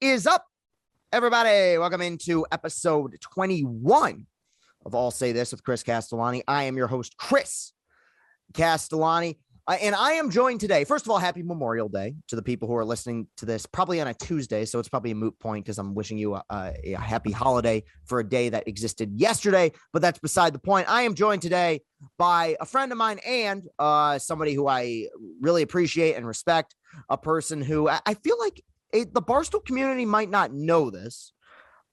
is up, everybody? Welcome into episode 21 of All Say This with Chris Castellani. I am your host, Chris Castellani, and I am joined today. First of all, happy Memorial Day to the people who are listening to this probably on a Tuesday, so it's probably a moot point because I'm wishing you a happy holiday for a day that existed yesterday, but that's beside the point. I am joined today by a friend of mine and somebody who I really appreciate and respect, a person who I feel like the Barstool community might not know this.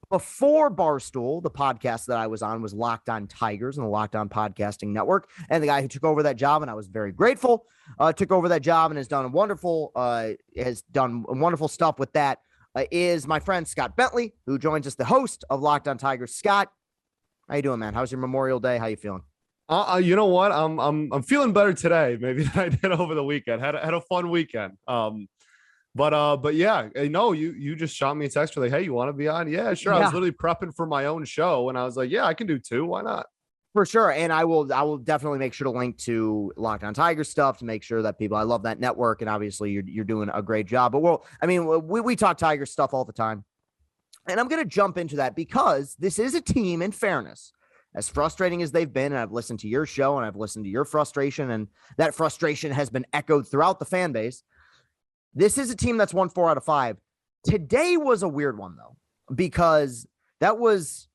Before Barstool, the podcast that I was on was Locked On Tigers and the Locked On Podcasting Network. And the guy who took over that job, and I was very grateful, took over that job and has done wonderful stuff with that, is my friend Scott Bentley, who joins us, the host of Locked On Tigers. Scott, how you doing, man? How's your Memorial Day? How you feeling? You know what? I'm feeling better today, maybe than I did over the weekend. Had a fun weekend. But yeah, no, you just shot me a text for like, hey, you want to be on? Yeah, sure. Yeah. I was literally prepping for my own show, and I was like, yeah, I can do two. Why not? For sure. And I will definitely make sure to link to Locked On Tigers stuff to make sure that I love that network, and obviously you're doing a great job. But we talk Tigers stuff all the time, and I'm going to jump into that because this is a team, in fairness, as frustrating as they've been, and I've listened to your show and I've listened to your frustration, and that frustration has been echoed throughout the fan base. This is a team that's won 4 out of 5. Today was a weird one, though, because that was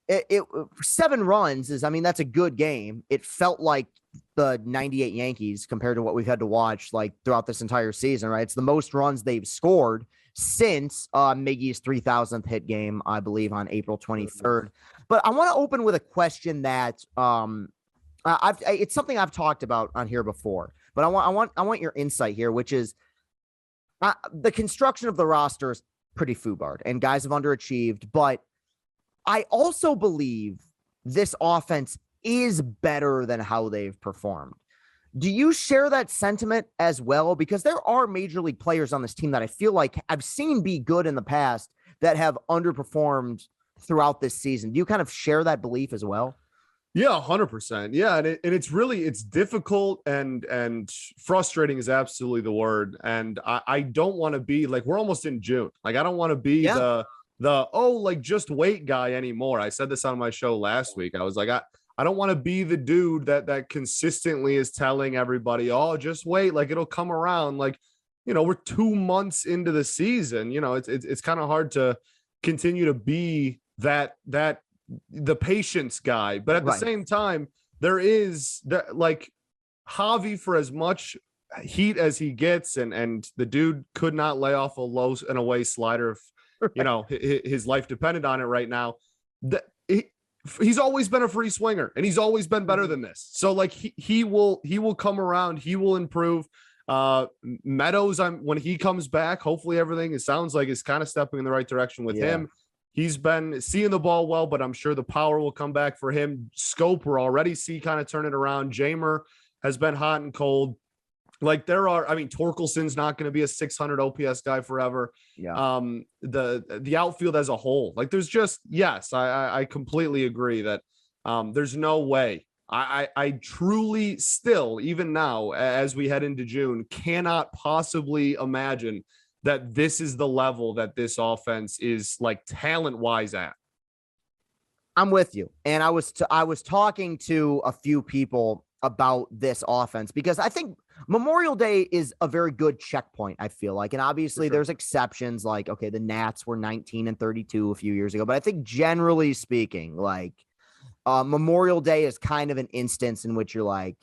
it 7 runs that's a good game. It felt like the 98 Yankees compared to what we've had to watch like throughout this entire season, right? It's the most runs they've scored since Miggy's 3,000th hit game, I believe, on April 23rd. But I want to open with a question that it's something I've talked about on here before, but I want your insight here, which is the construction of the roster is pretty foobarred and guys have underachieved, but I also believe this offense is better than how they've performed. Do you share that sentiment as well? Because there are major league players on this team that I feel like I've seen be good in the past that have underperformed throughout this season. Do you kind of share that belief as well? Yeah, 100%. Yeah. And it's difficult and frustrating is absolutely the word. And I don't want to be like, we're almost in June. Like, I don't want to be just wait guy anymore. I said this on my show last week. I was like, I don't want to be the dude that consistently is telling everybody, oh, just wait. Like, it'll come around. Like, we're 2 months into the season, it's kind of hard to continue to be that the patience guy, but at the same time, there is that, like, Javi, for as much heat as he gets, and the dude could not lay off a low and away slider if his life depended on it right now. He's always been a free swinger, and he's always been better than this. So like he will come around, he will improve. Meadows, when he comes back, hopefully everything, it sounds like, is kind of stepping in the right direction with him. He's been seeing the ball well, but I'm sure the power will come back for him. Scope, we're already kind of turn it around. Jamer has been hot and cold. Like, Torkelson's not going to be a 600 OPS guy forever. Yeah. The outfield as a whole, like, there's just, yes, I completely agree that there's no way. I truly still, even now, as we head into June, cannot possibly imagine that this is the level that this offense is, like, talent-wise at. I'm with you. And I was talking to a few people about this offense because I think Memorial Day is a very good checkpoint, I feel like. And obviously there's exceptions, like, okay, the Nats were 19-32 a few years ago. But I think generally speaking, like, Memorial Day is kind of an instance in which you're like,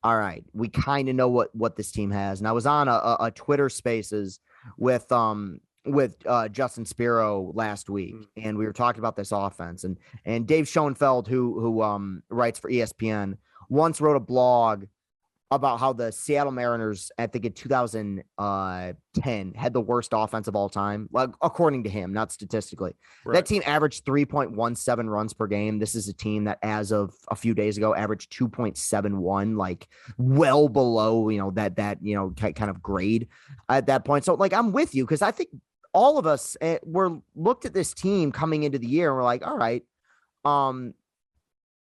all right, we kind of know what this team has. And I was on a Twitter Spaces with Justin Spiro last week, and we were talking about this offense, and Dave Schoenfeld, who writes for ESPN, once wrote a blog about how the Seattle Mariners, I think in 2010, had the worst offense of all time, like, according to him, not statistically. Right. That team averaged 3.17 runs per game. This is a team that, as of a few days ago, averaged 2.71, like, well below, that kind of grade at that point. So, like, I'm with you, because I think all of us were looked at this team coming into the year and we're like, all right,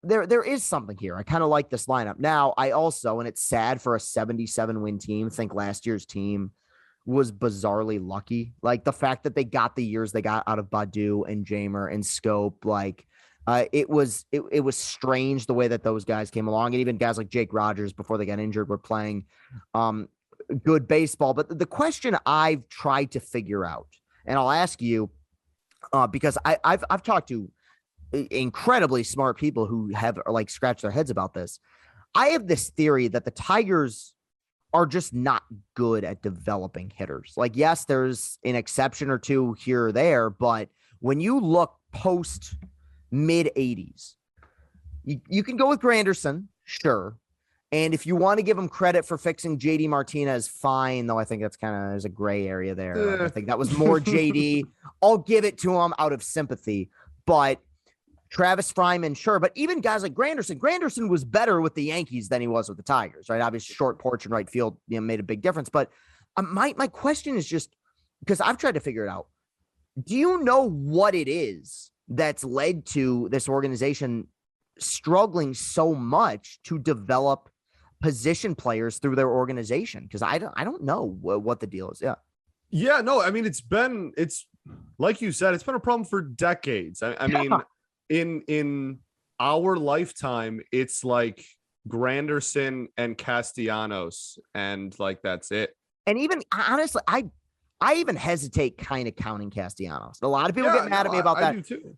there is something here. I kind of like this lineup. Now, I also, and it's sad for a 77 win team, think last year's team was bizarrely lucky. Like the fact that they got the years they got out of Badu and Jamer and Scope, like it was strange the way that those guys came along. And even guys like Jake Rogers before they got injured were playing good baseball. But the question I've tried to figure out, and I'll ask you, because I've talked to incredibly smart people who have like scratched their heads about this. I have this theory that the Tigers are just not good at developing hitters. Like, yes, there's an exception or two here or there, but when you look post mid 80s, you can go with Granderson, sure. And if you want to give him credit for fixing JD Martinez, fine, though I think that's kind of, there's a gray area there. I think that was more JD. I'll give it to him out of sympathy. But Travis Fryman, sure. But even guys like Granderson was better with the Yankees than he was with the Tigers, right? Obviously, short porch and right field made a big difference. But my question is just, because I've tried to figure it out, do you know what it is that's led to this organization struggling so much to develop position players through their organization? Because I don't know what the deal is. Yeah, no, I mean, it's like you said, it's been a problem for decades. I mean, in our lifetime, it's like Granderson and Castellanos, and like that's it. And even honestly, I even hesitate kind of counting Castellanos. A lot of people get mad at me about that. I do too.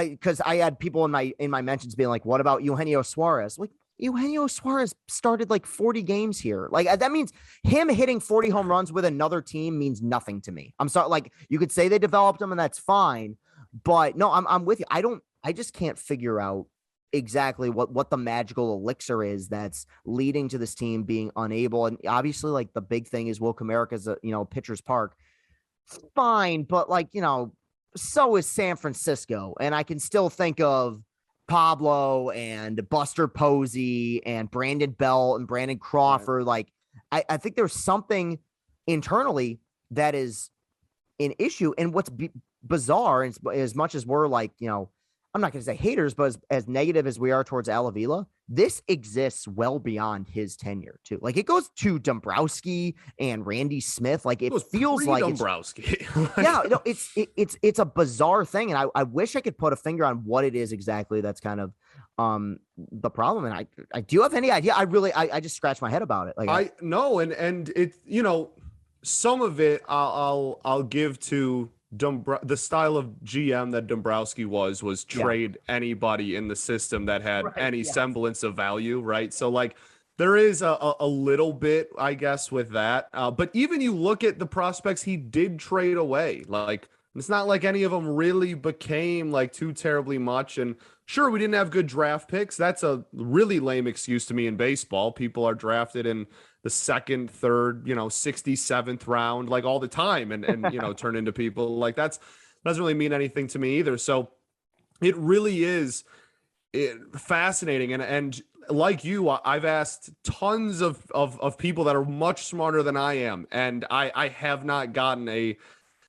Because I had people in my mentions being like, "What about Eugenio Suarez?" Like, Eugenio Suarez started like 40 games here. Like that means him hitting 40 home runs with another team means nothing to me. I'm sorry. Like you could say they developed him and that's fine, but no, I'm with you. I just can't figure out exactly what the magical elixir is that's leading to this team being unable. And obviously like the big thing is Will America's pitcher's park. Fine. But like, so is San Francisco. And I can still think of Pablo and Buster Posey and Brandon Bell and Brandon Crawford. Right. Like, I think there's something internally that is an issue. And what's bizarre, as much as we're like, I'm not going to say haters, but as negative as we are towards Alavila, this exists well beyond his tenure too. Like it goes to Dombrowski and Randy Smith. Like it feels like Dombrowski. It's a bizarre thing. And I wish I could put a finger on what it is exactly that's kind of the problem. And I do have any idea. I just scratch my head about it. Like I know. And it, some of it I'll give to the style of GM that Dombrowski was trade anybody in the system that had any semblance of value, right? So like there is a little bit, I guess, with that. But even you look at the prospects he did trade away, like it's not like any of them really became like too terribly much. And sure, we didn't have good draft picks. That's a really lame excuse to me in baseball. People are drafted in the second, third, 67th round, like all the time and turn into people like that doesn't really mean anything to me either. So it really is fascinating. And like you, I've asked tons of people that are much smarter than I am. And I have not gotten a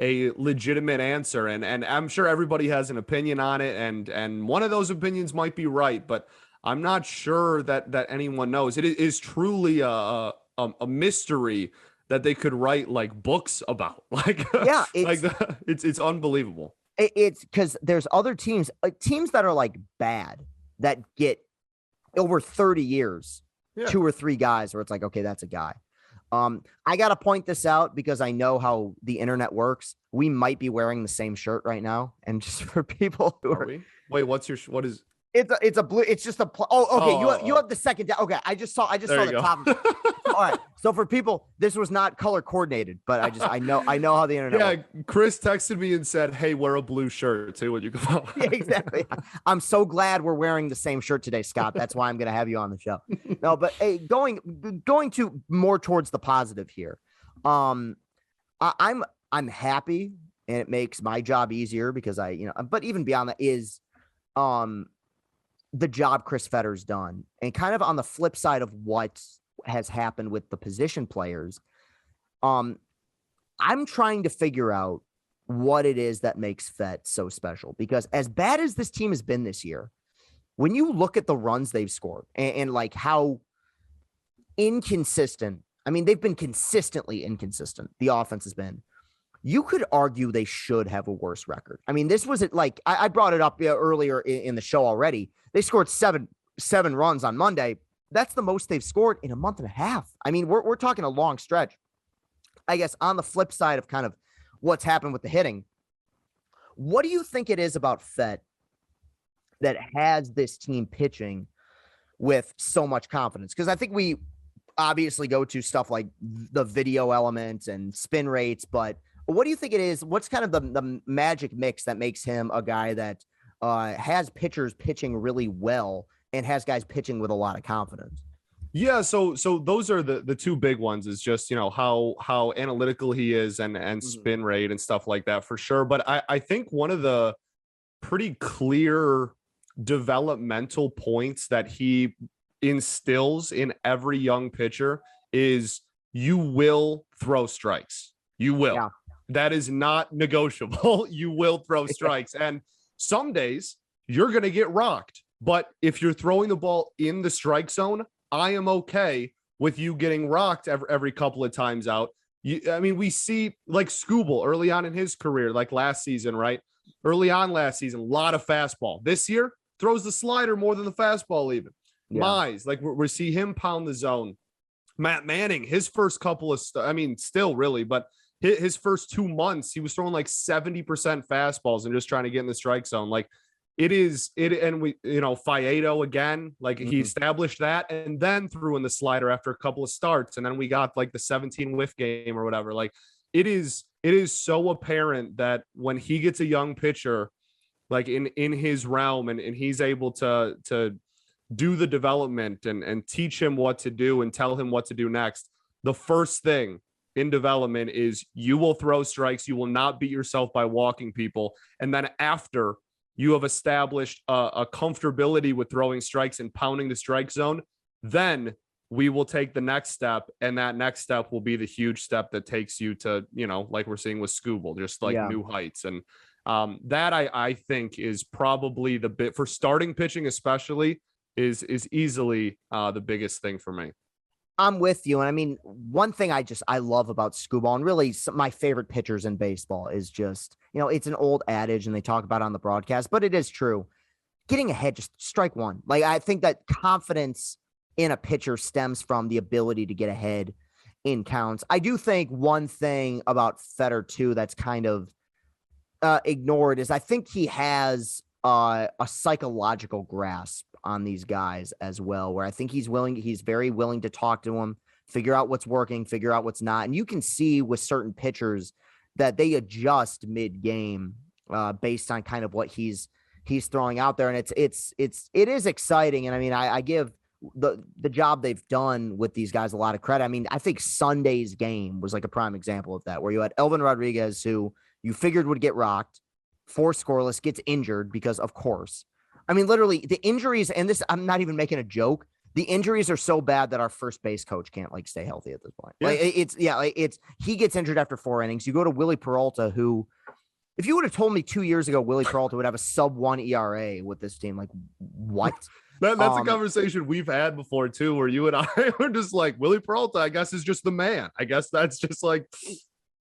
legitimate answer. And I'm sure everybody has an opinion on it. And one of those opinions might be right, but I'm not sure that anyone knows. It is truly a mystery that they could write like books about. Like, yeah, it's unbelievable. It's because there's other teams that are like bad that get over 30 years, 2 or 3 guys where it's like, okay, that's a guy. I got to point this out because I know how the internet works. We might be wearing the same shirt right now. And just for people who are wait, what is it's a blue. It's just a. Okay. You have the second. Okay. I just saw the top. All right. So for people, this was not color coordinated, but I know how the internet. Yeah. Works. Chris texted me and said, "Hey, wear a blue shirt too when you come out." Yeah, exactly. I'm so glad we're wearing the same shirt today, Scott. That's why I'm going to have you on the show. No, but hey, going to more towards the positive here. I'm happy, and it makes my job easier because but even beyond that is, the job Chris Fetter's done. And kind of on the flip side of what has happened with the position players, I'm trying to figure out what it is that makes Fett so special, because as bad as this team has been this year, when you look at the runs they've scored and like how inconsistent I mean, they've been consistently inconsistent. The offense has been. You could argue they should have a worse record. I mean, this was like I brought it up earlier in the show already. They scored seven runs on Monday. That's the most they've scored in a month and a half. I mean, we're talking a long stretch. I guess on the flip side of kind of what's happened with the hitting, what do you think it is about Fett that has this team pitching with so much confidence? Because I think we obviously go to stuff like the video element and spin rates, but what do you think it is? What's kind of the magic mix that makes him a guy that has pitchers pitching really well and has guys pitching with a lot of confidence? Yeah, so those are the two big ones, is just, you know, how analytical he is and spin rate and stuff like that, for sure. But I think one of the pretty clear developmental points that he instills in every young pitcher is you will throw strikes. You will. Yeah. That is not negotiable. You will throw strikes. And some days you're going to get rocked. But if you're throwing the ball in the strike zone, I am okay with you getting rocked every couple of times out. I mean, we see like Skubal early on in his career, like last season, right? Early on last season, a lot of fastball. This year, throws the slider more than the fastball even. Yeah. Mize, like we see him pound the zone. Matt Manning, his first couple of, still really, but his first 2 months, he was throwing like 70% fastballs and just trying to get in the strike zone. Like and we, you know, Faedo again, like he established that and then threw in the slider after a couple of starts. And then we got like the 17 whiff game or whatever. Like it is so apparent that when he gets a young pitcher, like in his realm and he's able to do the development and teach him what to do and tell him what to do next. The first thing in development is you will throw strikes. You will not beat yourself by walking people. And then after you have established a comfortability with throwing strikes and pounding the strike zone, then we will take the next step. And that next step will be the huge step that takes you to, you know, like we're seeing with Skubal, just like new heights. And that I think is probably the bit for starting pitching, especially is easily the biggest thing for me. I'm with you. And I mean, one thing I love about Skubal, and really my favorite pitchers in baseball, is just, you know, it's an old adage and they talk about it on the broadcast, but it is true. Getting ahead, just strike one. Like, I think that confidence in a pitcher stems from the ability to get ahead in counts. I do think one thing about Fetter too that's kind of ignored is I think he has a psychological grasp on these guys as well, where I think he's very willing to talk to them, figure out what's working, figure out what's not. And you can see with certain pitchers that they adjust mid-game based on kind of what he's throwing out there. And it is exciting. And I mean, I give the job they've done with these guys a lot of credit. I mean, I think Sunday's game was like a prime example of that, where you had Elvin Rodriguez, who you figured would get rocked, 4 scoreless, gets injured because, of course. I mean, literally the injuries, and this, I'm not even making a joke. The injuries are so bad that our first base coach can't like stay healthy at this point. Yeah. He gets injured after 4 innings. You go to Willie Peralta, who, if you would have told me 2 years ago, Willie Peralta would have a sub-1 ERA with this team, like what? That's a conversation we've had before too, where you and I were just like, Willie Peralta, I guess, is just the man. I guess that's just like.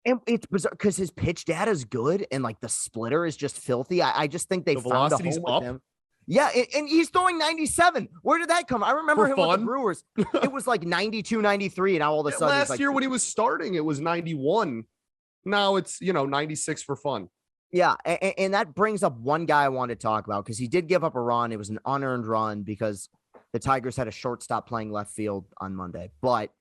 And it's bizarre because his pitch data is good and like the splitter is just filthy. I just think they found a home with him. Yeah, and he's throwing 97. Where did that come? I remember him with the Brewers. It was like 92, 93, and now all of a sudden last year when he was starting, it was 91. Now it's 96 for fun. Yeah, and that brings up one guy I wanted to talk about because he did give up a run. It was an unearned run because the Tigers had a shortstop playing left field on Monday. But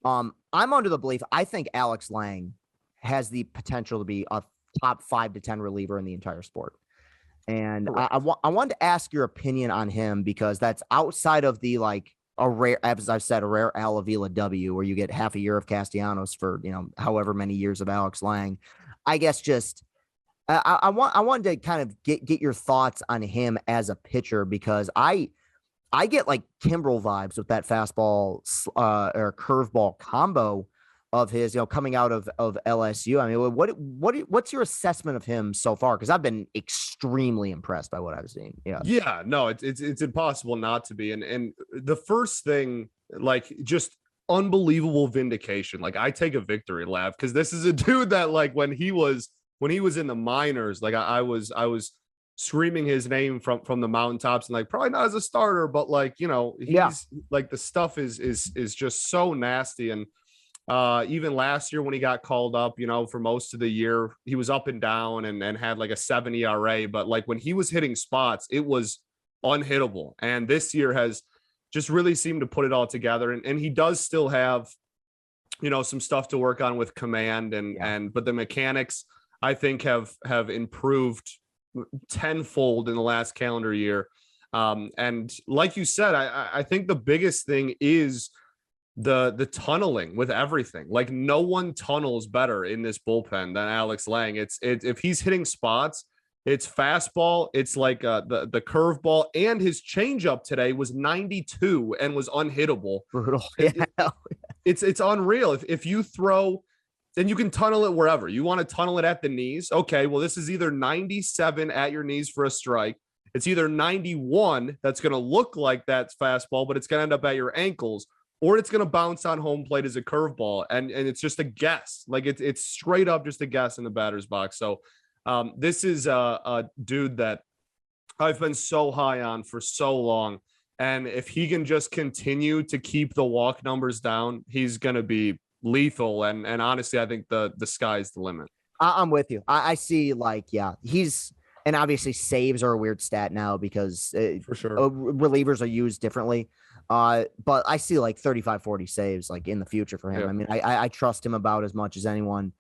I'm under the belief I think Alex Lange has the potential to be a top 5 to 10 reliever in the entire sport. And I wanted to ask your opinion on him because that's outside of the, like, a rare, as I've said, a rare Al Avila W, where you get half a year of Castellanos for, however many years of Alex Lange. I guess just I wanted to kind of get your thoughts on him as a pitcher, because I get like Kimbrel vibes with that fastball or curveball combo of his, coming out of LSU. I mean, what's your assessment of him so far? Because I've been extremely impressed by what I've seen. Yeah, no, it's impossible not to be. And the first thing, like, just unbelievable vindication. Like, I take a victory lap because this is a dude that, like, when he was in the minors, like I was screaming his name from the mountaintops, and like probably not as a starter, but like, he's like, the stuff is just so nasty. And even last year when he got called up, for most of the year, he was up and down and had like a 7 ERA, but like when he was hitting spots, it was unhittable. And this year has just really seemed to put it all together. And he does still have, some stuff to work on with command but the mechanics, I think, have improved tenfold in the last calendar year. And like you said, I think the biggest thing is the tunneling with everything. Like, no one tunnels better in this bullpen than Alex Lange. It's if he's hitting spots, it's fastball, it's like the curveball, and his changeup today was 92 and was unhittable. Brutal. Yeah. It's unreal. If you throw, then you can tunnel it wherever you want to tunnel it at the knees. Okay, well, this is either 97 at your knees for a strike. It's either 91 that's going to look like that's fastball, but it's going to end up at your ankles, or it's going to bounce on home plate as a curveball. And it's just a guess. Like, it's straight up just a guess in the batter's box. So this is a dude that I've been so high on for so long. And if he can just continue to keep the walk numbers down, he's going to be lethal. And honestly, I think the sky's the limit. I'm with you. I see, like, and obviously saves are a weird stat now because for sure relievers are used differently. But I see like 35, 40 saves like in the future for him. Yeah. I mean, I trust him about as much as anyone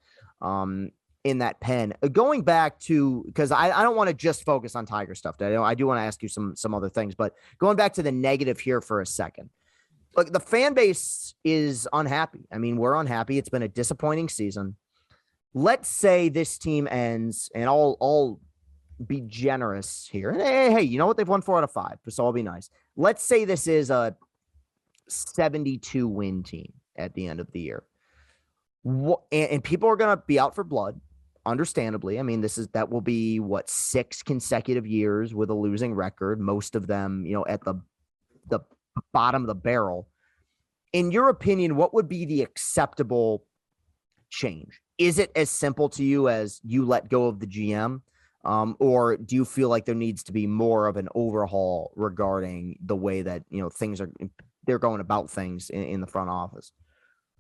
in that pen. Going back to, because I don't want to just focus on Tiger stuff. I do want to ask you some other things, but going back to the negative here for a second. Look, the fan base is unhappy. I mean, we're unhappy. It's been a disappointing season. Let's say this team ends, and I'll be generous here. And hey, you know what? They've won 4 out of 5, so I'll be nice. Let's say this is a 72 win team at the end of the year. And people are going to be out for blood, understandably. I mean, that will be 6 consecutive years with a losing record, most of them, at the bottom of the barrel. In your opinion, what would be the acceptable change? Is it as simple to you as you let go of the GM? Or do you feel like there needs to be more of an overhaul regarding the way that, they're going about things in the front office?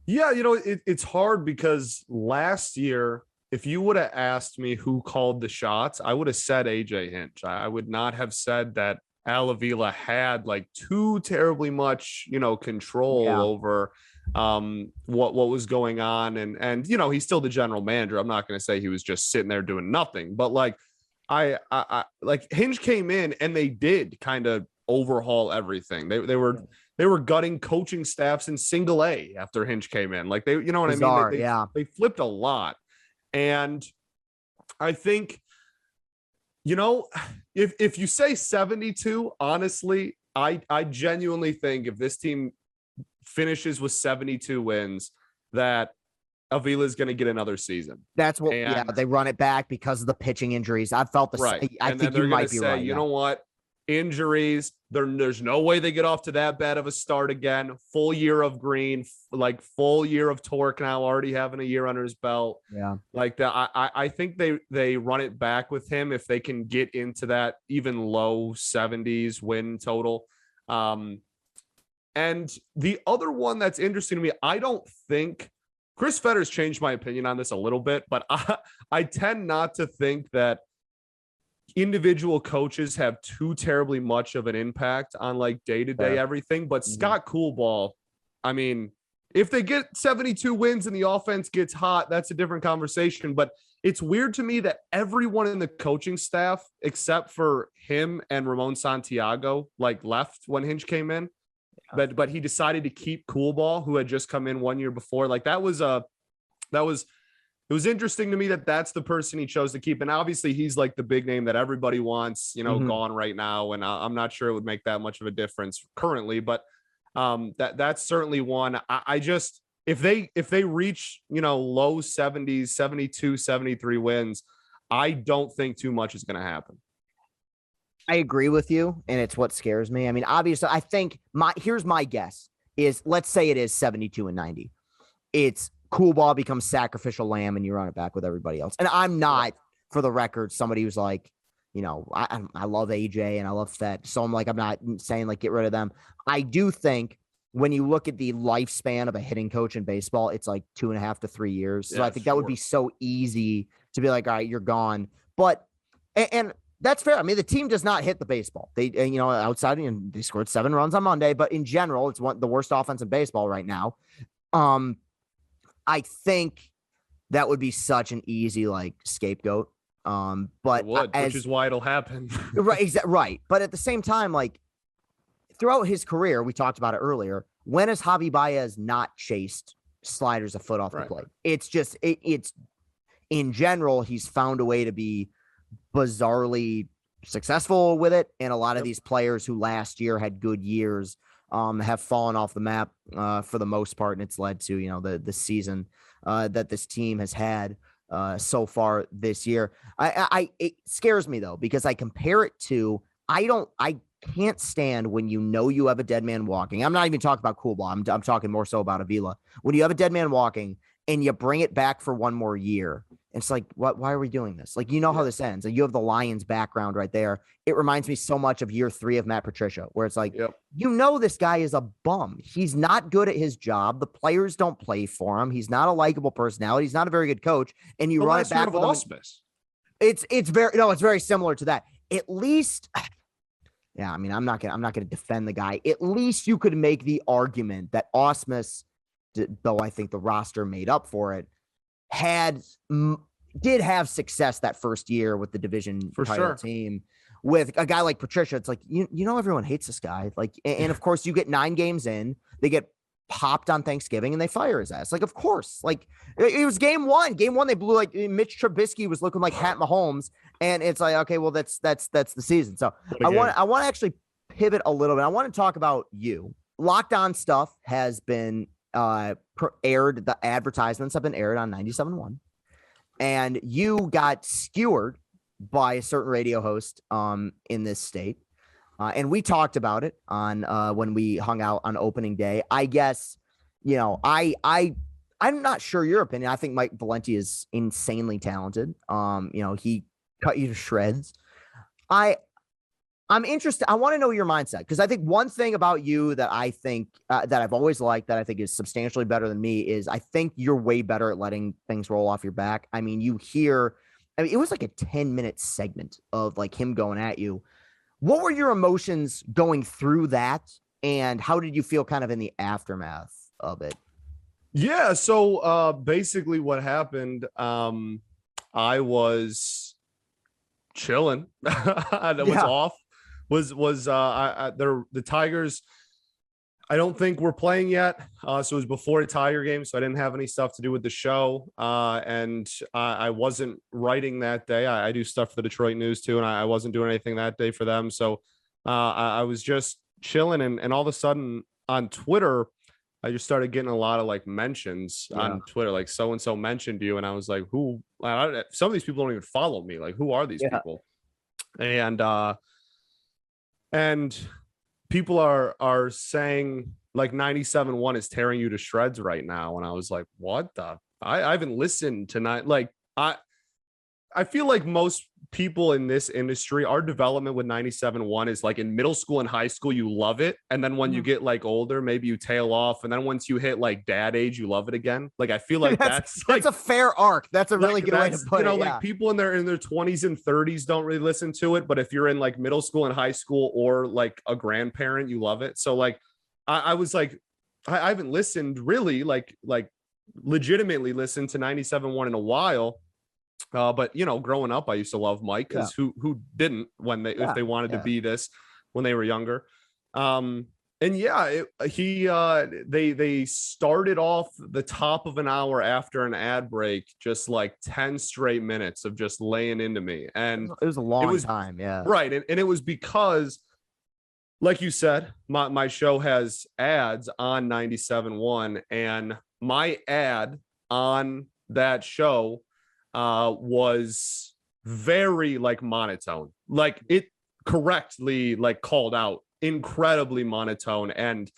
Yeah, it's hard because last year, if you would have asked me who called the shots, I would have said AJ Hinch. I would not have said that Al Avila had like too terribly much, control over what was going on. And he's still the general manager. I'm not going to say he was just sitting there doing nothing, but like I like Hinge came in and they did kind of overhaul everything. They were gutting coaching staffs in single A after Hinge came in. Like they, what Bizarre, I mean? They flipped a lot. And I think, if you say 72, honestly, I genuinely think if this team finishes with 72 wins, that Avila is going to get another season. That's what, they run it back because of the pitching injuries. I felt the right. same. I think you might be right. You know what? Injuries, there's no way they get off to that bad of a start again. Full year of Green, like full year of Torque now, already having a year under his belt. Yeah, like that. I think they run it back with him if they can get into that even low 70s win total. And the other one that's interesting to me, I don't think Chris Fetter's changed my opinion on this a little bit, but I tend not to think that individual coaches have too terribly much of an impact on like day-to-day everything. But Scott Coolball, I mean, if they get 72 wins and the offense gets hot, that's a different conversation. But it's weird to me that everyone in the coaching staff, except for him and Ramon Santiago, like left when Hinch came in. But he decided to keep Coolball, who had just come in 1 year before. Like it was interesting to me that that's the person he chose to keep. And obviously he's like the big name that everybody wants, gone right now. And I'm not sure it would make that much of a difference currently, but that's certainly one. I just, if they reach, low 70s, 72, 73 wins, I don't think too much is going to happen. I agree with you, and it's what scares me. I mean, obviously, I think here's my guess. is, let's say it is 72 and 90. It's cool ball becomes sacrificial lamb and you run it back with everybody else. And I'm not, for the record, somebody who's like, I love AJ and I love Fett. So I'm not saying like get rid of them. I do think when you look at the lifespan of a hitting coach in baseball, it's like 2.5 to 3 years. So I think that would be so easy to be like, all right, you're gone. But, and that's fair. I mean, the team does not hit the baseball. They, outside, they scored 7 runs on Monday, but in general, it's the worst offense in baseball right now. I think that would be such an easy like scapegoat. But which is why it'll happen. Right. Right. But at the same time, like throughout his career, we talked about it earlier. When has Javi Baez not chased sliders a foot off the plate? It's just, it's in general, he's found a way to be bizarrely successful with it. And a lot of these players who last year had good years have fallen off the map for the most part. And it's led to, the season that this team has had so far this year. It scares me though, because I compare it to, I can't stand when you have a dead man walking. I'm not even talking about cool ball. I'm talking more so about Avila. When you have a dead man walking and you bring it back for one more year, it's like, why are we doing this? Like, how this ends. Like, you have the Lions background right there. It reminds me so much of year 3 of Matt Patricia, where it's like, this guy is a bum. He's not good at his job. The players don't play for him. He's not a likable personality. He's not a very good coach. And you run it back with him. It's very similar to that. At least, yeah, I mean, I'm not gonna defend the guy. At least you could make the argument that Ausmus, though I think the roster made up for it, did have success that first year with the division title team. With a guy like Patricia, it's like, everyone hates this guy. Like, and of course you get 9 games in, they get popped on Thanksgiving and they fire his ass. Like, of course, like it was game one, they blew, like Mitch Trubisky was looking like Pat Mahomes. And it's like, okay, well, that's the season. So I want to actually pivot a little bit. I want to talk about you. Locked On stuff has been aired. The advertisements have been aired on 97.1, and you got skewered by a certain radio host in this state. And we talked about it on when we hung out on opening day. I guess, I'm not sure your opinion. I think Mike Valenti is insanely talented. He cut you to shreds. I'm interested. I want to know your mindset, because I think one thing about you that I think that I've always liked, that I think is substantially better than me, is I think you're way better at letting things roll off your back. I mean, it was like a 10-minute segment of like him going at you. What were your emotions going through that? And how did you feel kind of in the aftermath of it? Yeah. So basically what happened, I was chilling. That was off. The Tigers, I don't think we're playing yet. So it was before a Tiger game, so I didn't have any stuff to do with the show. And I wasn't writing that day. I do stuff for the Detroit News too, and I wasn't doing anything that day for them. So I was just chilling, and all of a sudden on Twitter, I just started getting a lot of like mentions on Twitter, like so-and-so mentioned you. And I was like, who? Some of these people don't even follow me. Like, who are these people? And people are saying like 97.1 is tearing you to shreds right now. And I was like, what the? I haven't listened tonight. Like, I feel like most people in this industry, our development with 97.1 is like in middle school and high school, you love it. And then when you get like older, maybe you tail off. And then once you hit like dad age, you love it again. Like, I feel like that's a fair arc. That's a really good way to put it. Like people in their 20s and 30s don't really listen to it. But if you're in like middle school and high school, or like a grandparent, you love it. So like, I was like, I haven't listened really like legitimately listened to 97.1 in a while. But growing up, I used to love Mike, because who didn't if they wanted to be this when they were younger. They started off the top of an hour after an ad break, just like 10 straight minutes of just laying into me. And it was a long time. Yeah. Right. And it was because, like you said, my show has ads on 97.1, and my ad on that show was very like monotone. Like, it correctly like called out incredibly monotone. And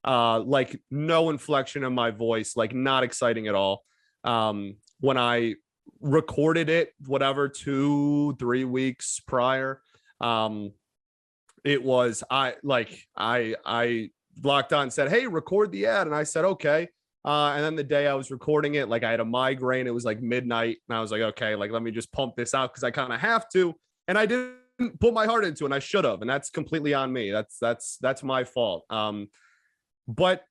like no inflection in my voice, like not exciting at all. When I recorded it, whatever, 2-3 weeks prior, it was, I locked on and said, hey, record the ad. And I said, okay. And then the day I was recording it, like I had a migraine. It was like midnight. And I was like, okay, like, let me just pump this out because I kind of have to. And I didn't put my heart into it. And I should have. And that's completely on me. That's my fault. But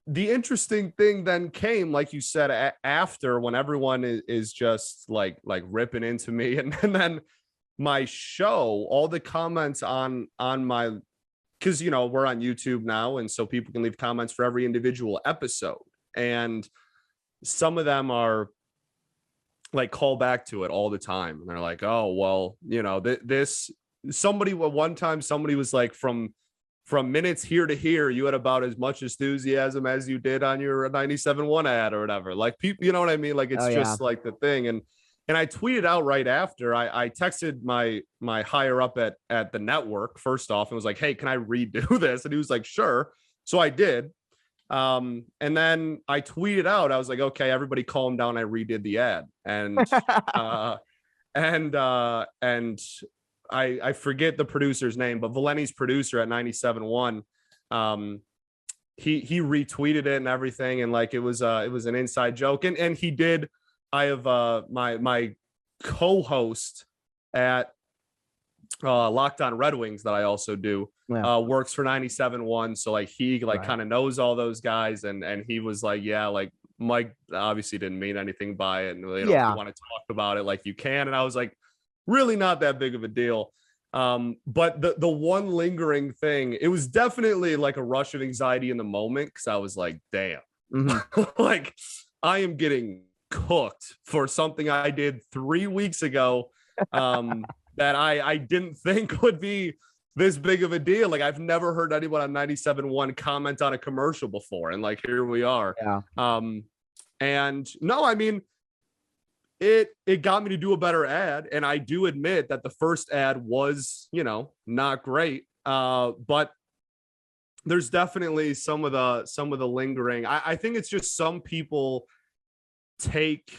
the interesting thing then came, like you said, after, when everyone is just like ripping into me. And then my show, all the comments on my, because, you know, we're on YouTube now. And so people can leave comments for every individual episode. And some of them are like, call back to it all the time. And they're like, oh, well, you know, somebody was like, from minutes here to here, you had about as much enthusiasm as you did on your 97.1 ad or whatever. Like, people, you know what I mean? Like, it's just like the thing. And I tweeted out right after. I texted my higher up at the network first off and was like, hey, can I redo this? And he was like, sure. So I did. And then I tweeted out, I was like, okay, everybody calm down. I redid the ad. And I forget the producer's name, but Valeni's producer at 97.1, he retweeted it and everything. And like, it was an inside joke. And he did. I have my co-host at Locked On Red Wings that I also do, works for 97.1. So like, he kind of knows all those guys. And he was like, yeah, like, Mike obviously didn't mean anything by it. And you know, if you want to talk about it, like, you can. And I was like, really not that big of a deal. But the one lingering thing, it was definitely like a rush of anxiety in the moment. Cause I was like, damn, like, I am getting cooked for something I did 3 weeks ago, that I didn't think would be this big of a deal. Like, I've never heard anyone on 97.1 comment on a commercial before. And like, here we are. And no, I mean, it got me to do a better ad. And I do admit that the first ad was, you know, not great. But there's definitely some of the lingering. I think it's just some people take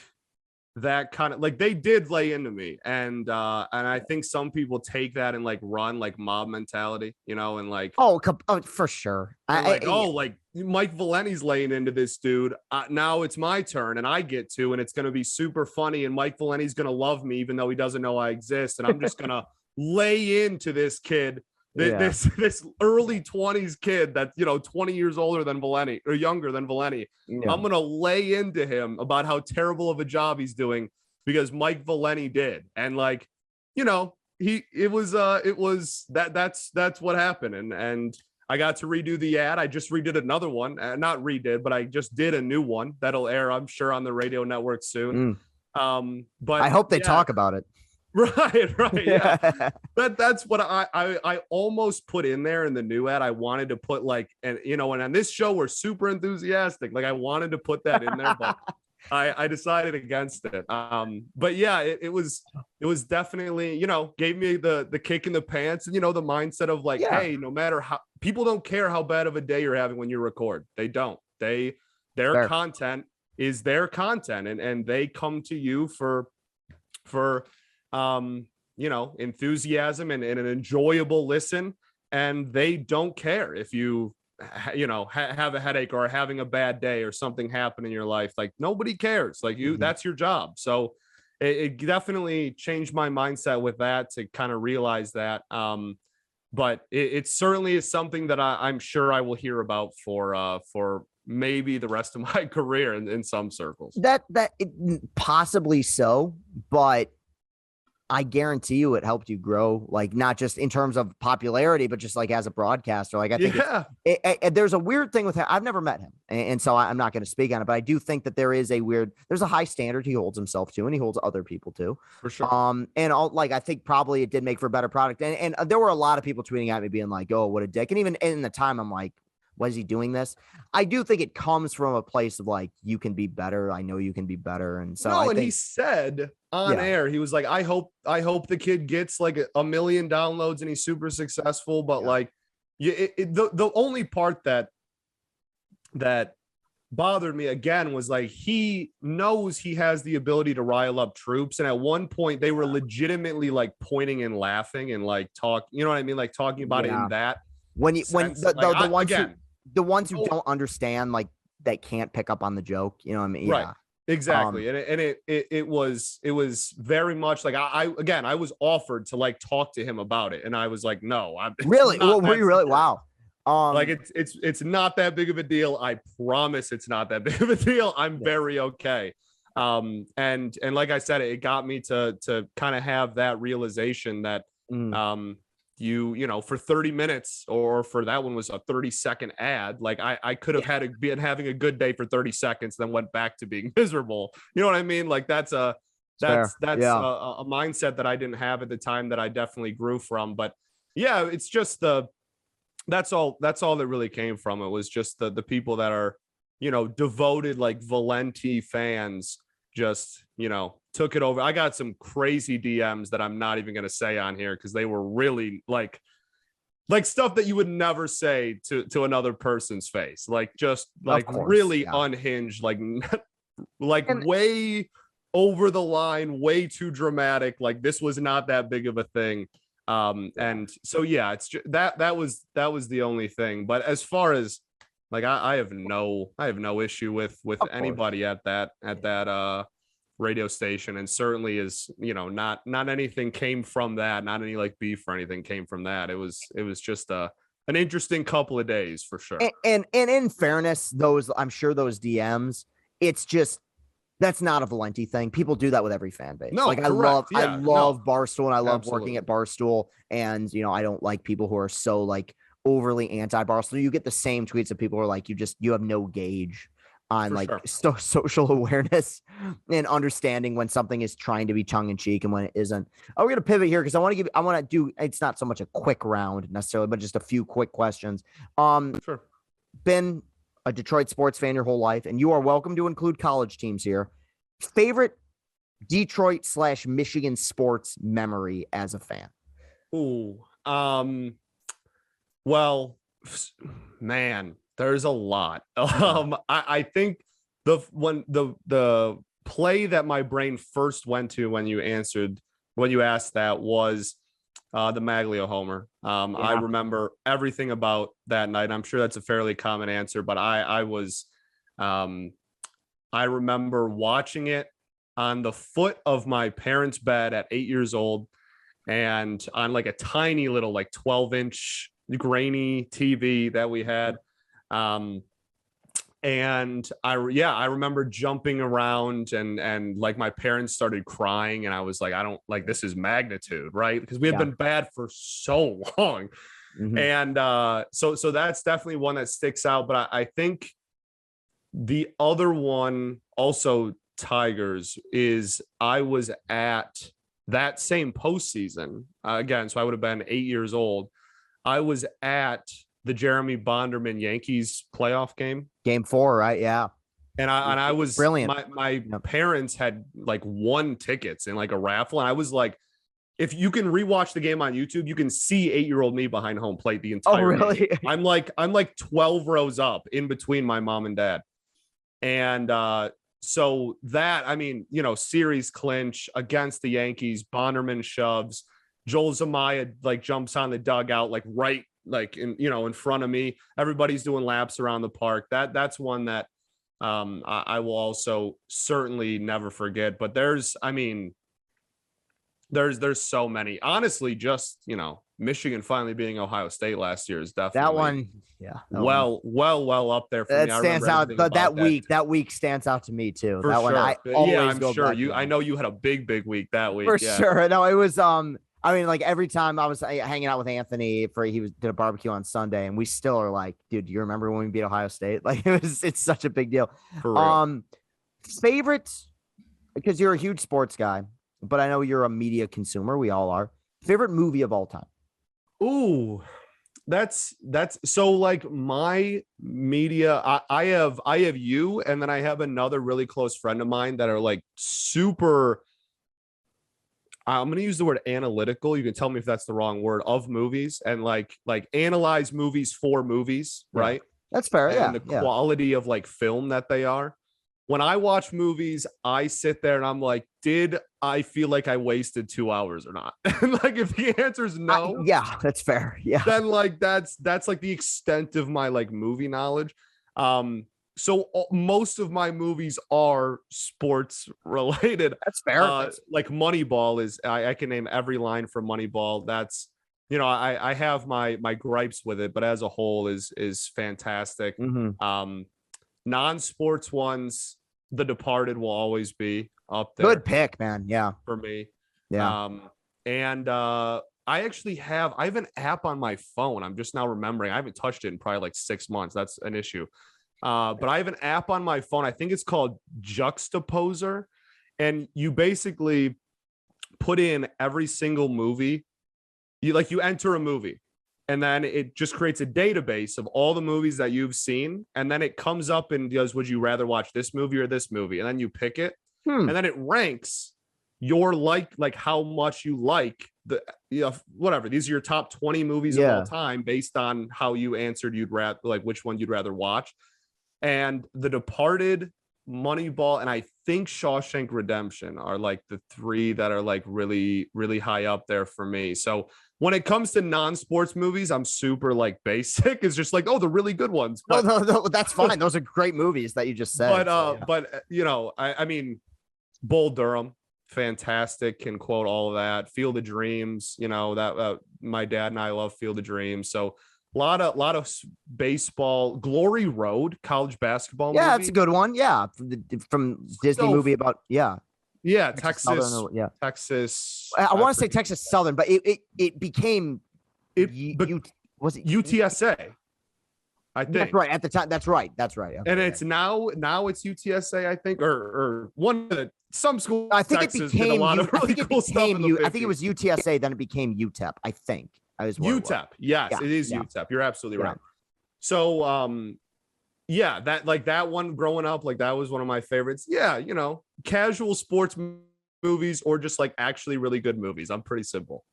that kind of, like, they did lay into me, and I think some people take that and like run, like, mob mentality, you know, and like, oh for sure, like Mike Valeni's laying into this dude, now it's my turn and I get to, and it's going to be super funny, and Mike Valeni's going to love me even though he doesn't know I exist, and I'm just going to lay into this kid, this early 20s kid that's, you know, 20 years older than Valeni or younger than Valeni. I'm going to lay into him about how terrible of a job he's doing because Mike Valeni did. And like, you know, that's what happened. And I got to redo the ad. I just redid another one, not redid, but I just did a new one that'll air, I'm sure, on the radio network soon. But I hope they talk about it. Right. Yeah. That's what I almost put in there in the new ad. I wanted to put like, and you know, and on this show we're super enthusiastic. Like, I wanted to put that in there, but I decided against it. But yeah, it was definitely, you know, gave me the kick in the pants, and you know, the mindset of like, hey, no matter how, people don't care how bad of a day you're having when you record. They don't. Their content is their content, and they come to you for you know, enthusiasm and an enjoyable listen, and they don't care if you know, have a headache or are having a bad day or something happen in your life. Like, nobody cares. Like, that's your job. So it definitely changed my mindset with that, to kind of realize that. But it certainly is something that I'm sure I will hear about for maybe the rest of my career in some circles. That possibly so, but I guarantee you it helped you grow, like, not just in terms of popularity, but just like as a broadcaster. Like, I think there's a weird thing with him. I've never met him, and so I'm not going to speak on it, but I do think that there's a high standard he holds himself to, and he holds other people to. For sure. And I think probably it did make for a better product. And there were a lot of people tweeting at me being like, oh, what a dick. And even in the time, I'm like, why is he doing this? I do think it comes from a place of like, you can be better. I know you can be better. And so he said on air, he was like, I hope the kid gets like 1 million downloads and he's super successful. But like, the only part that that bothered me again was like, he knows he has the ability to rile up troops, and at one point they were legitimately like pointing and laughing and like you know what I mean, like talking about it in that when sense. the Like, ones again, the ones who don't understand, like, that can't pick up on the joke, you know what I mean? right. Yeah. Exactly. And it was very much like, I was offered to like talk to him about it, and I was like, no, Really? Well, were you really? Serious. Wow. Like, it's not that big of a deal. I promise it's not that big of a deal. I'm very okay. And like I said, it got me to kind of have that realization that you know, for 30 minutes, or for that one was a 30-second ad, like I could have been having a good day for 30 seconds, then went back to being miserable. You know what I mean? Like, that's a mindset that I didn't have at the time, that I definitely grew from. But yeah, it's just that's all that really came from it, was just the people that are, you know, devoted like Valenti fans, just, you know, took it over. I got some crazy DMs that I'm not even going to say on here, because they were really like stuff that you would never say to another person's face, like just like really unhinged, like way over the line, way too dramatic. Like, this was not that big of a thing. And so yeah, it's just, that was the only thing. But as far as like, I have no issue with anybody at that radio station, and certainly is, you know, not anything came from that, not any like beef or anything came from that. It was just an interesting couple of days for sure. And in fairness, I'm sure those DMs, it's just, that's not a Valenti thing. People do that with every fan base. No, like, correct. I love Barstool, and I love Absolutely. working at Barstool. And, you know, I don't like people who are so like overly anti-Barstool. You get the same tweets of people who are like, you have no gauge on social awareness and understanding when something is trying to be tongue in cheek and when it isn't. We're going to pivot here, because I want to do, it's not so much a quick round necessarily, but just a few quick questions. Sure. Been a Detroit sports fan your whole life, and you are welcome to include college teams here. Favorite Detroit/Michigan sports memory as a fan? Ooh, well, man, there's a lot. I think the play that my brain first went to when you asked that was the Maglio homer. I remember everything about that night. I'm sure that's a fairly common answer, but I remember watching it on the foot of my parents' bed at 8 years old, and on like a tiny little like 12-inch grainy TV that we had. And I remember jumping around, and like my parents started crying, and I was like, I don't like, this is magnitude, right? Because we had been bad for so long. And so that's definitely one that sticks out. But I think the other one, also Tigers, is I was at that same postseason again. So I would have been 8 years old. I was at the Jeremy Bonderman Yankees playoff game 4, right? Yeah. And I was brilliant. My parents had like won tickets in like a raffle. And I was like, if you can rewatch the game on YouTube, you can see 8-year-old me behind home plate the entire game. I'm like 12 rows up in between my mom and dad. And so that, I mean, you know, series clinch against the Yankees, Bonderman shoves, Joel Zamaya like jumps on the dugout, like right, like in front of me. Everybody's doing laps around the park. That's one that I will also certainly never forget. But there's so many. Honestly, just, you know, Michigan finally beating Ohio State last year is definitely that one. Yeah. Well up there for me. That stands out. That week stands out to me too. For that sure. One, I always I'm go sure back I know you had a big week that week. For sure. No, it was I mean, like every time I was hanging out with Anthony did a barbecue on Sunday, and we still are like, dude, do you remember when we beat Ohio State? Like, it's such a big deal. For real. Favorite, because you're a huge sports guy, but I know you're a media consumer. We all are. Favorite movie of all time? Ooh, that's so like my media. I have you, and then I have another really close friend of mine that are like super. I'm going to use the word analytical. You can tell me if that's the wrong word, of movies, and like analyze movies for movies, right? That's fair. and Yeah. the Yeah. quality of like film that they are. When I watch movies, I sit there and I'm like, did I feel like I wasted 2 hours or not? And like, if the answer is no, Yeah, that's fair. Yeah. then like that's like the extent of my like movie knowledge. So most of my movies are sports related. That's fair. Like Moneyball is, I can name every line from Moneyball. That's, I have my gripes with it, but as a whole is fantastic. Mm-hmm. Non-sports ones, The Departed will always be up there. Good pick, man. Yeah. For me. Yeah. And I have an app on my phone. I'm just now remembering. I haven't touched it in probably like 6 months. That's an issue. But I have an app on my phone. I think it's called Juxtaposer. And you basically put in every single movie. You enter a movie, and then it just creates a database of all the movies that you've seen. And then it comes up and goes, would you rather watch this movie or this movie? And then you pick it. And then it ranks your like how much you like the whatever. These are your top 20 movies of all time based on how you answered you'd rather, like which one you'd rather watch. And The Departed, Moneyball, and I think Shawshank Redemption are like the three that are like really, really high up there for me. So when it comes to non-sports movies, I'm super like basic. It's just like, oh, the really good ones. But, no, that's fine. Those are great movies that you just said. But I mean, Bull Durham, fantastic. Can quote all of that. Field of Dreams, that my dad and I love Field of Dreams. So a lot of baseball. Glory Road, college basketball movie. That's a good one. Yeah, from Disney movie about Texas. Texas. I want to say Texas Southern, but it became was it UTSA? I think that's right at the time. That's right. Okay, and it's now it's UTSA, I think, or one of some school. I think Texas it became a lot of really cool stuff. I think it was UTSA, then it became UTEP. I think. UTEP. Yes, it is UTEP. You're absolutely right. So, that one growing up, like that was one of my favorites. Yeah, casual sports movies or just like actually really good movies. I'm pretty simple.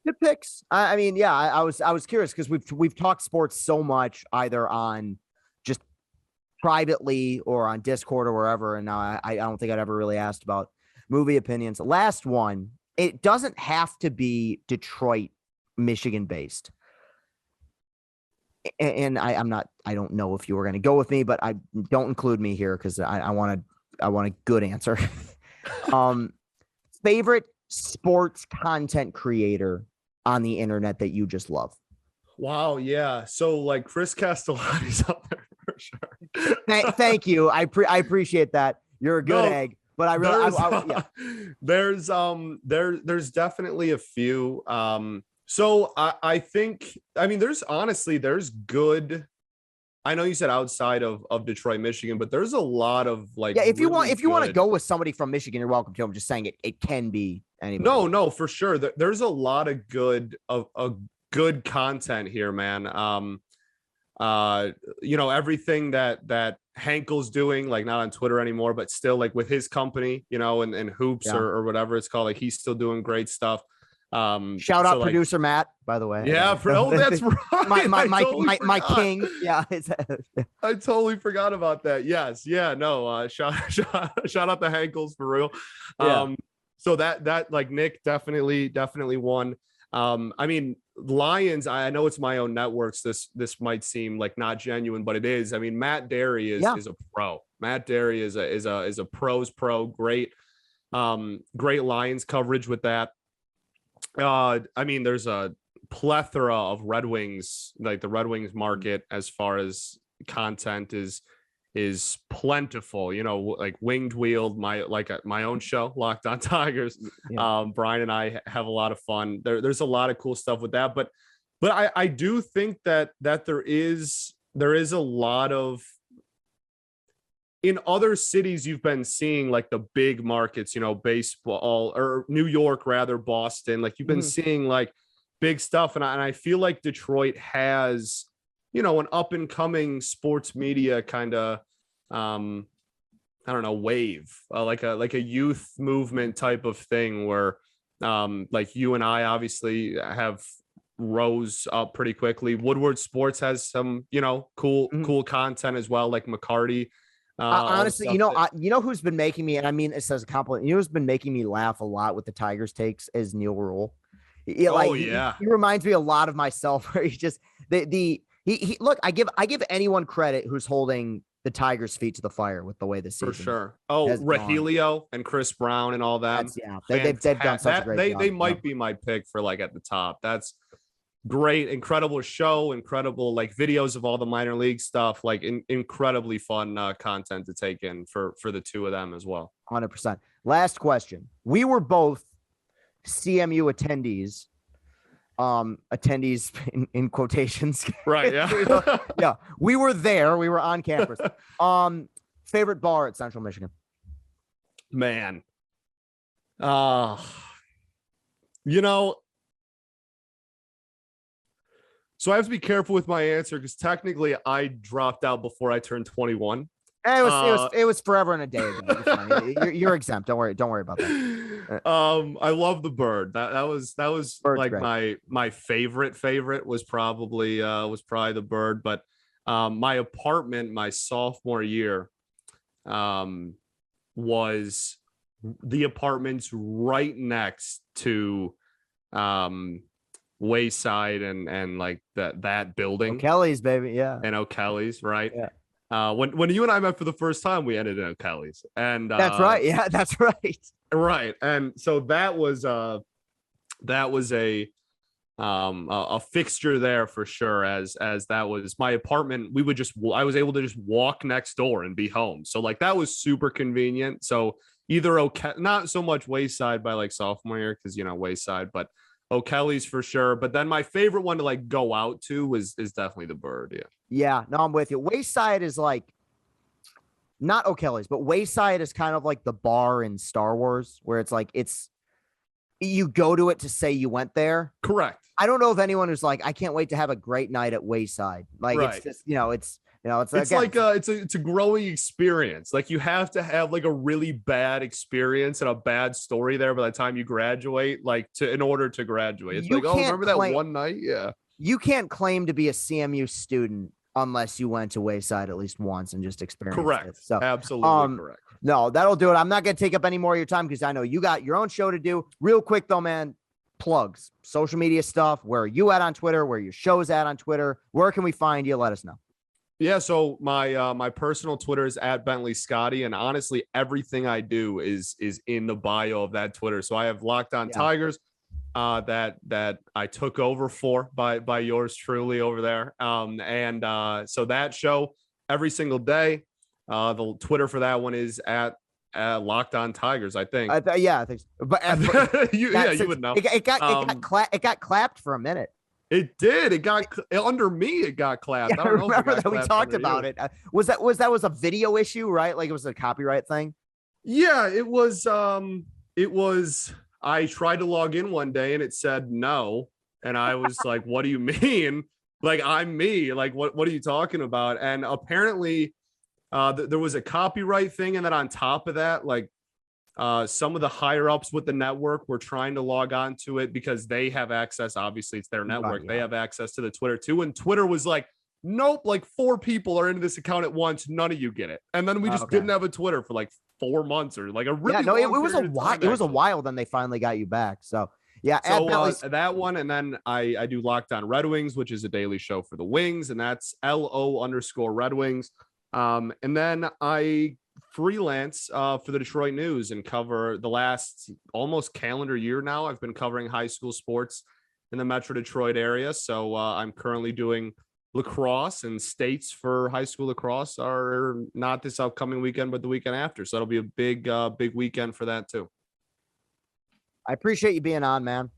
Good picks. I mean, yeah, I was curious because we've talked sports so much either on just privately or on Discord or wherever, and now I don't think I'd ever really asked about movie opinions. Last one. It doesn't have to be Detroit, Michigan based. And I don't know if you were going to go with me, but I don't include me here because I want a good answer. Favorite sports content creator on the internet that you just love? Wow. Yeah. So like Chris Castellani's up there for sure. Thank you. I appreciate that. You're a good egg. But I really, there's definitely a few. So I think, I mean, there's good. I know you said outside of Detroit, Michigan, but there's a lot of like. Yeah, if you want to go with somebody from Michigan, you're welcome to. I'm just saying it can be anybody. No, for sure. There's a lot of good content here, man. Everything that Hankel's doing, like not on Twitter anymore, but still like with his company, and hoops or whatever it's called, like he's still doing great stuff. Shout out producer Matt, by the way. Yeah, that's right. my king. Yeah, I totally forgot about that. Yes, yeah, no. Shout out to Hankels for real. So that like Nick definitely won. I mean, Lions, I know it's my own networks. This might seem like not genuine, but it is. I mean, Matt Derry is a pro. Matt Derry is a pro's pro. Great Lions coverage with that. I mean, there's a plethora of Red Wings, like the Red Wings market as far as content is plentiful, like Winged Wheeled, my own show, Locked on Tigers. Brian and I have a lot of fun. There's a lot of cool stuff with that, but I do think that there is a lot of, in other cities you've been seeing like the big markets, baseball, or New York rather, Boston, like you've been seeing like big stuff, and I feel like Detroit has, an up and coming sports media kind of I don't know, wave, like a youth movement type of thing where like you and I obviously have rose up pretty quickly. Woodward Sports has some, cool content as well, like McCarty. Honestly, you know who's been making me, and I mean this as a compliment. You know who's been making me laugh a lot with the Tigers takes is Neil Rule. He reminds me a lot of myself. Where he just he look. I give anyone credit who's holding the Tigers' feet to the fire with the way this season for sure. Oh, Rahilio and Chris Brown and all that. They've done such a great job. They might be my pick for like at the top. That's great, incredible show, incredible like videos of all the minor league stuff, like incredibly fun content to take in for the two of them as well. 100%. Last question. We were both CMU attendees in quotations, right? Yeah. Yeah, we were there, we were on campus. Favorite bar at Central Michigan? Man, so I have to be careful with my answer because technically I dropped out before I turned 21. It was forever and a day ago. You're exempt. Don't worry about that. I love the Bird. That was Bird's like great. my favorite was probably the Bird. But my apartment my sophomore year was the apartments right next to Wayside and like that building. O'Kelly's, baby. Yeah. And O'Kelly's, right? Yeah. When you and I met for the first time, we ended in O'Kelly's, and that's right. Yeah, that's right. Right, and so that was a fixture there for sure. As that was my apartment, I was able to just walk next door and be home. So like that was super convenient. So either not so much Wayside by like sophomore year because Wayside, but O'Kelly's for sure. But then my favorite one to like go out to is definitely the Bird. Yeah. Yeah, no, I'm with you. Wayside is like not O'Kelly's, but Wayside is kind of like the bar in Star Wars where it's like you go to it to say you went there. Correct. I don't know if anyone who's like, I can't wait to have a great night at Wayside. Like right. It's just, it's a growing experience. Like you have to have like a really bad experience and a bad story there by the time you graduate, in order to graduate. It's remember that one night? Yeah. You can't claim to be a CMU student unless you went to Wayside at least once and just experienced correct. it. So absolutely correct. No, that'll do it. I'm not going to take up any more of your time because I know you got your own show to do. Real quick though, man, plugs, social media stuff. Where are you at on Twitter? Where are your show's at on Twitter? Where can we find you? Let us know. Yeah, so my personal Twitter is at Bentley Scotty, and honestly, everything I do is in the bio of that Twitter. So I have Locked On Tigers, that I took over for by yours truly over there, so that show every single day. The Twitter for that one is at Locked On Tigers, I think. I think so. But you would know. It got clapped for a minute. It did. It got under me. It got clapped. Yeah, I don't know. Remember that we talked about it. Was a video issue, right? Like it was a copyright thing. Yeah, it was. I tried to log in one day and it said no, and I was like, "What do you mean? Like I'm me? Like what are you talking about?" And apparently, there was a copyright thing, and then on top of that, like. Some of the higher ups with the network were trying to log on to it because they have access. Obviously, it's their network. Yeah. They have access to the Twitter too. And Twitter was like, nope, like 4 people are into this account at once. None of you get it. And then we just didn't have a Twitter for like 4 months or like a really it was a while. It was a while. Then they finally got you back. So yeah. So that one. And then I do Locked On Red Wings, which is a daily show for the Wings. And that's LO_Red Wings. And then I freelance for the Detroit News and cover the last almost calendar year now. I've been covering high school sports in the Metro Detroit area. So I'm currently doing lacrosse, and states for high school lacrosse are not this upcoming weekend, but the weekend after. So it'll be a big weekend for that too. I appreciate you being on, man.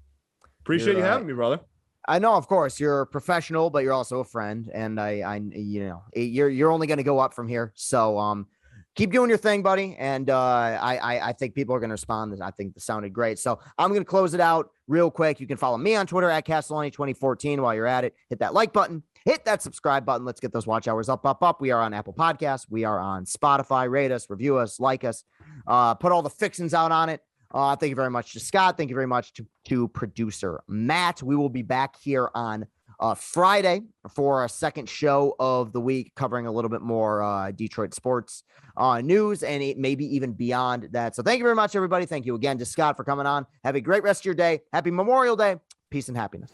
Appreciate you having me, brother. I know, of course, you're a professional, but you're also a friend, and you're only going to go up from here. So keep doing your thing, buddy. And I think people are going to respond. I think this sounded great. So I'm going to close it out real quick. You can follow me on Twitter at Castellani 2014. While you're at it, hit that like button, hit that subscribe button. Let's get those watch hours up. We are on Apple Podcasts. We are on Spotify. Rate us, review us, like us, put all the fixins out on it. Thank you very much to Scott. Thank you very much to producer Matt. We will be back here on Friday for a second show of the week, covering a little bit more Detroit sports news and maybe even beyond that. So thank you very much, everybody. Thank you again to Scott for coming on. Have a great rest of your day. Happy Memorial Day. Peace and happiness.